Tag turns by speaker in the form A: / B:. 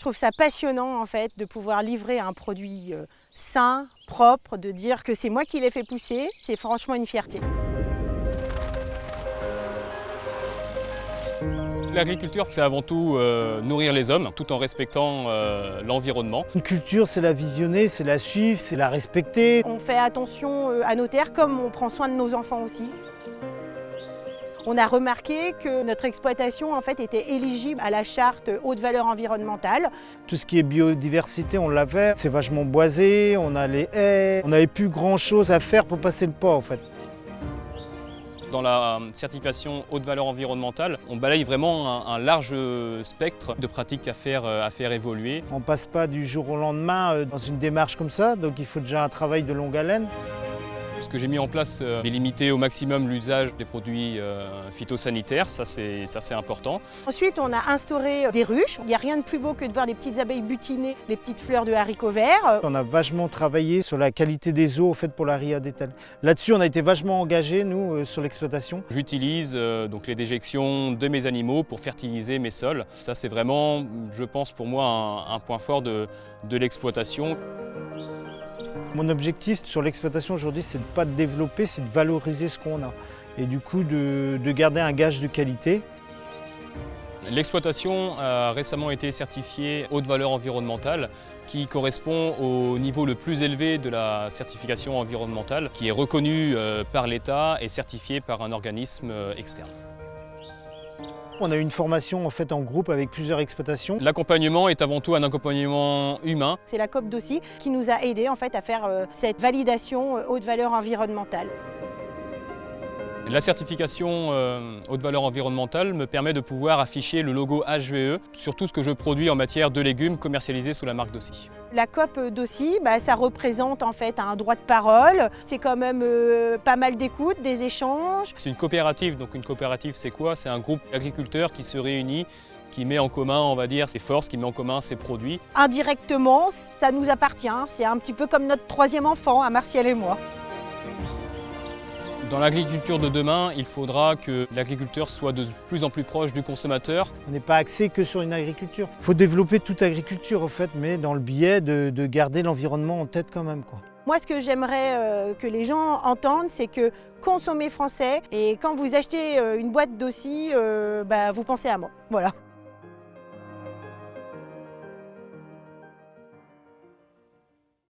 A: Je trouve ça passionnant en fait de pouvoir livrer un produit sain, propre, de dire que c'est moi qui l'ai fait pousser, c'est franchement une fierté.
B: L'agriculture, c'est avant tout nourrir les hommes, tout en respectant l'environnement.
C: Une culture, c'est la visionner, c'est la suivre, c'est la respecter.
A: On fait attention à nos terres comme on prend soin de nos enfants aussi. On a remarqué que notre exploitation en fait, était éligible à la charte haute valeur environnementale.
C: Tout ce qui est biodiversité, on l'avait. C'est vachement boisé, on a les haies. On n'avait plus grand chose à faire pour passer le pas en fait.
B: Dans la certification haute valeur environnementale, on balaye vraiment un large spectre de pratiques à faire évoluer.
C: On ne passe pas du jour au lendemain dans une démarche comme ça, donc il faut déjà un travail de longue haleine.
B: Ce que j'ai mis en place est limiter au maximum l'usage des produits phytosanitaires, ça c'est important.
A: Ensuite, on a instauré des ruches. Il n'y a rien de plus beau que de voir les petites abeilles butiner les petites fleurs de haricots verts.
C: On a vachement travaillé sur la qualité des eaux pour la ria d'étal. Là-dessus, on a été vachement engagés, nous, sur l'exploitation.
B: J'utilise donc les déjections de mes animaux pour fertiliser mes sols. Ça c'est vraiment, je pense pour moi, un point fort de l'exploitation.
C: Mon objectif sur l'exploitation aujourd'hui, c'est de ne pas développer, c'est de valoriser ce qu'on a. Et du coup, de garder un gage de qualité.
B: L'exploitation a récemment été certifiée haute valeur environnementale, qui correspond au niveau le plus élevé de la certification environnementale, qui est reconnue par l'État et certifiée par un organisme externe.
C: On a eu une formation en groupe avec plusieurs exploitations.
B: L'accompagnement est avant tout un accompagnement humain.
A: C'est la COP d'Ausy qui nous a aidés à faire cette validation haute valeur environnementale.
B: La certification haute valeur environnementale me permet de pouvoir afficher le logo HVE sur tout ce que je produis en matière de légumes commercialisés sous la marque d'Ausy.
A: La COP d'Ausy, ça représente un droit de parole. C'est quand même pas mal d'écoute, des échanges.
B: C'est une coopérative, donc une coopérative c'est quoi? C'est un groupe d'agriculteurs qui se réunit, qui met en commun, on va dire, ses forces, qui met en commun ses produits.
A: Indirectement, ça nous appartient. C'est un petit peu comme notre troisième enfant, à Martial et moi.
B: Dans l'agriculture de demain, il faudra que l'agriculteur soit de plus en plus proche du consommateur.
C: On n'est pas axé que sur une agriculture. Il faut développer toute agriculture mais dans le biais de garder l'environnement en tête quand même.
A: Moi, ce que j'aimerais que les gens entendent, c'est que consommer français, et quand vous achetez une boîte d'Ausy, vous pensez à moi. Voilà.